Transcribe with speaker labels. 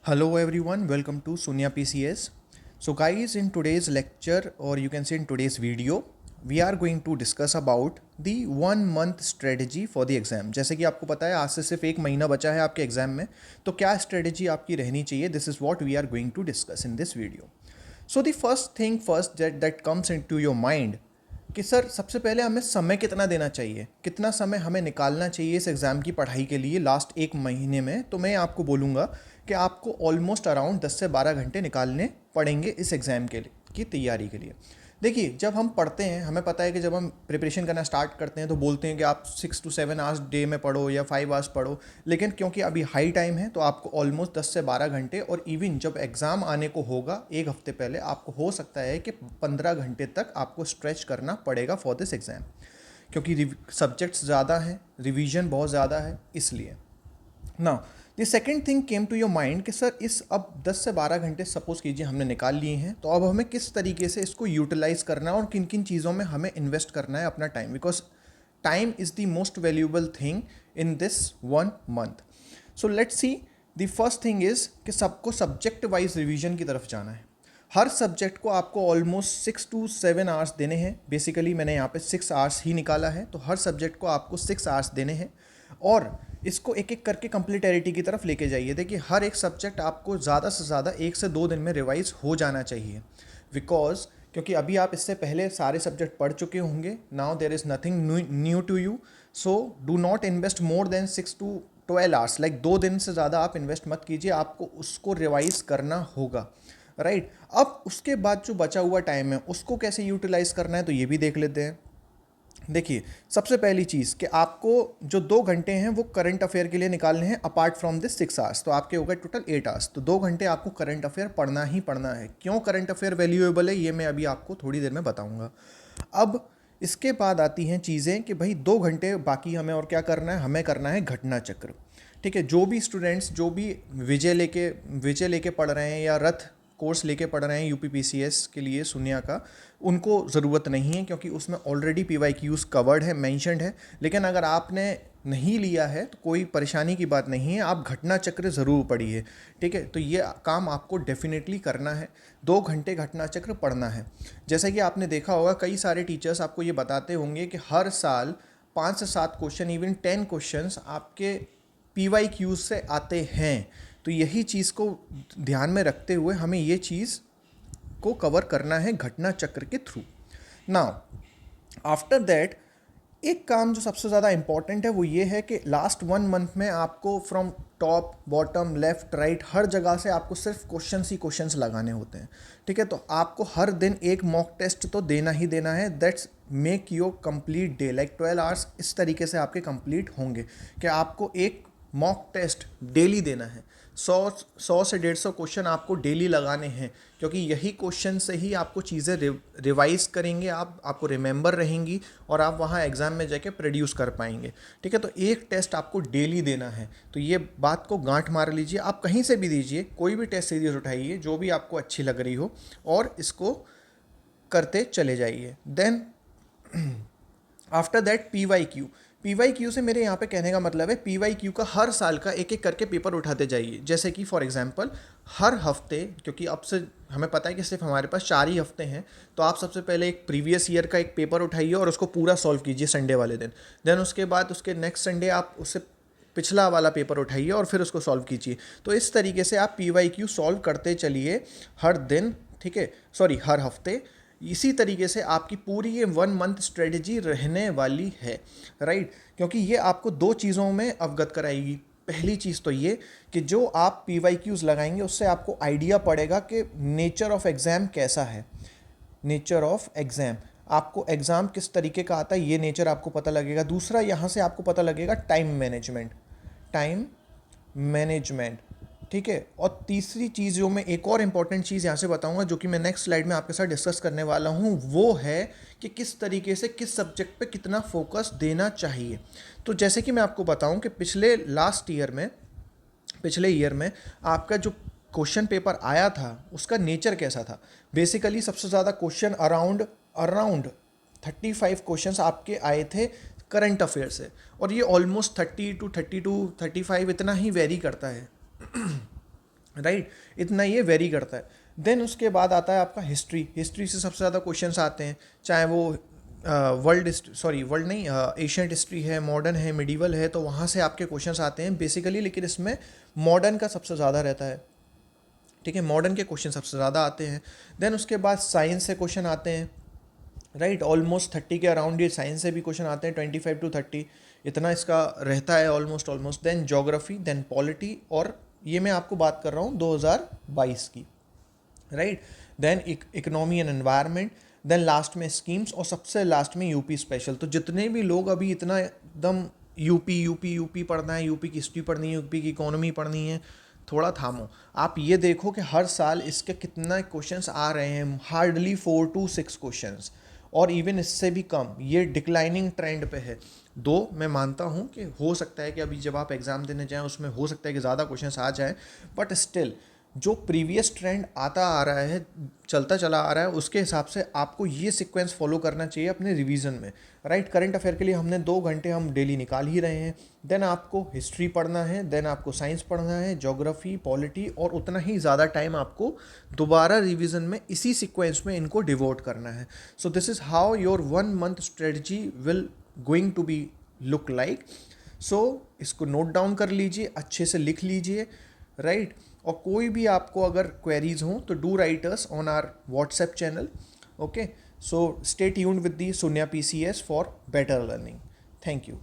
Speaker 1: Hello everyone, welcome to Sunya PCS. So guys, in today's lecture or you can say in today's video, we are going to discuss about the 1 month strategy for the exam. जैसे कि आपको पता है आज से सिर्फ एक महीना बचा है आपके एग्जाम में, तो क्या स्ट्रेटजी आपकी रहनी चाहिए, this is what we are going to discuss in this video. So the first thing first that comes in to your mind कि सर सबसे पहले हमें समय कितना देना चाहिए, कितना समय हमें निकालना चाहिए इस एग्ज़ाम की पढ़ाई के लिए लास्ट एक महीने में. तो मैं आपको बोलूँगा कि आपको ऑलमोस्ट अराउंड 10 से 12 घंटे निकालने पड़ेंगे इस एग्ज़ाम के लिए की तैयारी के लिए. देखिए, जब हम पढ़ते हैं हमें पता है कि जब हम प्रिपरेशन करना स्टार्ट करते हैं तो बोलते हैं कि आप 6 to 7 आवर्स डे में पढ़ो या 5 आवर्स पढ़ो, लेकिन क्योंकि अभी हाई टाइम है तो आपको ऑलमोस्ट 10 से 12 घंटे, और इवन जब एग्ज़ाम आने को होगा एक हफ्ते पहले आपको हो सकता है कि 15 घंटे तक आपको स्ट्रेच करना पड़ेगा फॉर दिस एग्ज़ाम, क्योंकि सब्जेक्ट्स ज़्यादा हैं, रिवीजन बहुत ज़्यादा है इसलिए. Now the second thing came to your mind कि सर इस अब 10 से 12 घंटे सपोज कीजिए हमने निकाल लिए हैं, तो अब हमें किस तरीके से इसको यूटिलाइज करना है और किन किन चीज़ों में हमें इन्वेस्ट करना है अपना time, because time is the most valuable thing in this 1 month. So let's see, the first thing is कि सबको सब्जेक्ट वाइज रिवीजन की तरफ जाना है. हर सब्जेक्ट को आपको ऑलमोस्ट 6 to 7 आवर्स देने हैं. बेसिकली मैंने यहाँ पे 6 आवर्स ही निकाला है, तो हर सब्जेक्ट को आपको 6 आवर्स देने हैं और इसको एक एक करके कंप्लीटेरिटी की तरफ लेके जाइए. देखिए, हर एक सब्जेक्ट आपको ज़्यादा से ज़्यादा 1 से 2 दिन में रिवाइज हो जाना चाहिए, बिकॉज क्योंकि अभी आप इससे पहले सारे सब्जेक्ट पढ़ चुके होंगे. Now there is nothing new to you, so do not invest more than 6 to 12 hours. Like 2 दिन से ज़्यादा आप इन्वेस्ट मत कीजिए, आपको उसको रिवाइज करना होगा, राइट. अब उसके बाद जो बचा हुआ टाइम है उसको कैसे यूटिलाइज करना है तो ये भी देख लेते हैं. देखिए, सबसे पहली चीज़ कि आपको जो 2 घंटे हैं वो करंट अफेयर के लिए निकालने हैं अपार्ट फ्रॉम दिस 6 आवर्स, तो आपके हो गए टोटल 8 आवर्स. तो 2 घंटे आपको करंट अफेयर पढ़ना ही पढ़ना है. क्यों करंट अफेयर वैल्यूएबल है ये मैं अभी आपको थोड़ी देर में बताऊंगा. अब इसके बाद आती हैं चीज़ें कि भाई 2 घंटे बाकी हमें और क्या करना है, हमें करना है घटना चक्र. ठीक है, जो भी स्टूडेंट्स जो भी विजय लेके पढ़ रहे हैं या रथ कोर्स लेके पढ़ रहे हैं यूपीपीसीएस के लिए सुनिया का, उनको ज़रूरत नहीं है क्योंकि उसमें ऑलरेडी पीवाईक्यूज़ कवर्ड है, मैंशनड है. लेकिन अगर आपने नहीं लिया है तो कोई परेशानी की बात नहीं है, आप घटना चक्र ज़रूर पढ़िए. ठीक है, तो ये काम आपको डेफिनेटली करना है. 2 घंटे घटना चक्र पढ़ना है. जैसे कि आपने देखा होगा कई सारे टीचर्स आपको ये बताते होंगे कि हर साल 5 से 7 क्वेश्चन, इवन 10 क्वेश्चंस आपके पीवाईक्यूज़ से आते हैं. तो यही चीज़ को ध्यान में रखते हुए हमें ये चीज़ को कवर करना है घटना चक्र के थ्रू. नाउ आफ्टर दैट एक काम जो सबसे ज़्यादा इंपॉर्टेंट है वो ये है कि लास्ट 1 मंथ में आपको from top bottom left right हर जगह से आपको सिर्फ क्वेश्चंस ही क्वेश्चंस लगाने होते हैं. ठीक है, तो आपको हर दिन एक मॉक टेस्ट तो देना ही देना है. That's make your complete day, like 12 hours इस तरीके से आपके कंप्लीट होंगे कि आपको एक मॉक टेस्ट डेली देना है. 100 से 150 क्वेश्चन आपको डेली लगाने हैं, क्योंकि यही क्वेश्चन से ही आपको चीज़ें रिवाइज करेंगे, आपको रिमेंबर रहेंगी और आप वहाँ एग्ज़ाम में जाके प्रोड्यूस कर पाएंगे. ठीक है, तो एक टेस्ट आपको डेली देना है. तो ये बात को गांठ मार लीजिए. आप कहीं से भी दीजिए, कोई भी टेस्ट सीरीज उठाइए जो भी आपको अच्छी लग रही हो और इसको करते चले जाइए. Then after that P Y Q से मेरे यहाँ पे कहने का मतलब है पी वाई क्यू का हर साल का एक एक करके पेपर उठाते जाइए. जैसे कि फॉर एग्जांपल हर हफ्ते, क्योंकि अब से हमें पता है कि सिर्फ हमारे पास 4 ही हफ्ते हैं, तो आप सबसे पहले एक प्रीवियस ईयर का एक पेपर उठाइए और उसको पूरा सॉल्व कीजिए संडे वाले दिन. देन उसके बाद उसके नेक्स्ट संडे आप उससे पिछला वाला पेपर उठाइए और फिर उसको सॉल्व कीजिए. तो इस तरीके से आप पी वाई क्यू सॉल्व करते चलिए हर दिन. ठीक है, सॉरी हर हफ्ते. इसी तरीके से आपकी पूरी ये 1 मंथ स्ट्रेटजी रहने वाली है, राइट. क्योंकि ये आपको 2 चीज़ों में अवगत कराएगी. पहली चीज़ तो ये कि जो आप पी वाई क्यूज़ लगाएंगे उससे आपको आइडिया पड़ेगा कि नेचर ऑफ एग्ज़ाम कैसा है. नेचर ऑफ एग्ज़ाम, आपको एग्ज़ाम किस तरीके का आता है ये नेचर आपको पता लगेगा. दूसरा, यहाँ से आपको पता लगेगा टाइम मैनेजमेंट. ठीक है, और तीसरी चीज़ जो मैं एक और इम्पॉर्टेंट चीज़ यहाँ से बताऊँगा जो कि मैं नेक्स्ट स्लाइड में आपके साथ डिस्कस करने वाला हूँ, वो है कि किस तरीके से किस सब्जेक्ट पे कितना फोकस देना चाहिए. तो जैसे कि मैं आपको बताऊँ कि पिछले ईयर में आपका जो क्वेश्चन पेपर आया था उसका नेचर कैसा था. बेसिकली सबसे ज़्यादा क्वेश्चन अराउंड अराउंड 35 क्वेश्चंस आपके आए थे करंट अफेयर से, और ये ऑलमोस्ट 30 to 32 35 इतना ही वेरी करता है. राइट, इतना ये वेरी करता है। देन उसके बाद आता है आपका हिस्ट्री। हिस्ट्री से सबसे ज़्यादा क्वेश्चंस आते हैं, चाहे वो वर्ल्ड नहीं, एशियंट हिस्ट्री है, मॉडर्न है, मिडिवल है, तो वहाँ से आपके क्वेश्चंस आते हैं बेसिकली। लेकिन इसमें मॉडर्न का सबसे ज़्यादा रहता है, ठीक है, मॉडर्न के क्वेश्चन सबसे ज़्यादा आते हैं। देन उसके बाद साइंस से क्वेश्चन आते हैं, राइट, ऑलमोस्ट 30 के अराउंड ये साइंस से भी क्वेश्चन आते हैं, 25 to 30 इतना इसका रहता है almost. Then geography, then polity, और ये मैं आपको बात कर रहा हूँ 2022 की, right. Then economy and environment, then last में स्कीम्स, और सबसे लास्ट में यूपी स्पेशल। तो जितने भी लोग अभी इतना एकदम यूपी यूपी यूपी पढ़ना है, यूपी की हिस्ट्री पढ़नी है, यूपी की इकोनॉमी पढ़नी है, थोड़ा थामो। आप ये देखो कि हर साल इसके कितना क्वेश्चंस आ रहे हैं, हार्डली 4 to 6 क्वेश्चंस, और इवन इससे भी कम। ये डिक्लाइनिंग ट्रेंड पे है। दो मैं मानता हूँ कि हो सकता है कि अभी जब आप एग्ज़ाम देने जाएं उसमें हो सकता है कि ज़्यादा क्वेश्चंस आ जाएं, बट स्टिल जो प्रीवियस ट्रेंड आता आ रहा है, चलता चला आ रहा है, उसके हिसाब से आपको ये सीक्वेंस फॉलो करना चाहिए अपने रिवीजन में, राइट। करंट अफेयर के लिए हमने 2 घंटे हम डेली निकाल ही रहे हैं। देन आपको हिस्ट्री पढ़ना है, देन आपको साइंस पढ़ना है, ज्योग्राफी, पॉलिटी, और उतना ही ज़्यादा टाइम आपको दोबारा रिवीजन में इसी सीक्वेंस में इनको डिवोट करना है। So this is how your 1 month strategy will going to be look like. So इसको नोट डाउन कर लीजिए, अच्छे से लिख लीजिए, राइट। और कोई भी आपको अगर क्वेरीज हों तो do write us on our WhatsApp channel, okay. So stay tuned with the Sunya PCS for better learning. Thank you.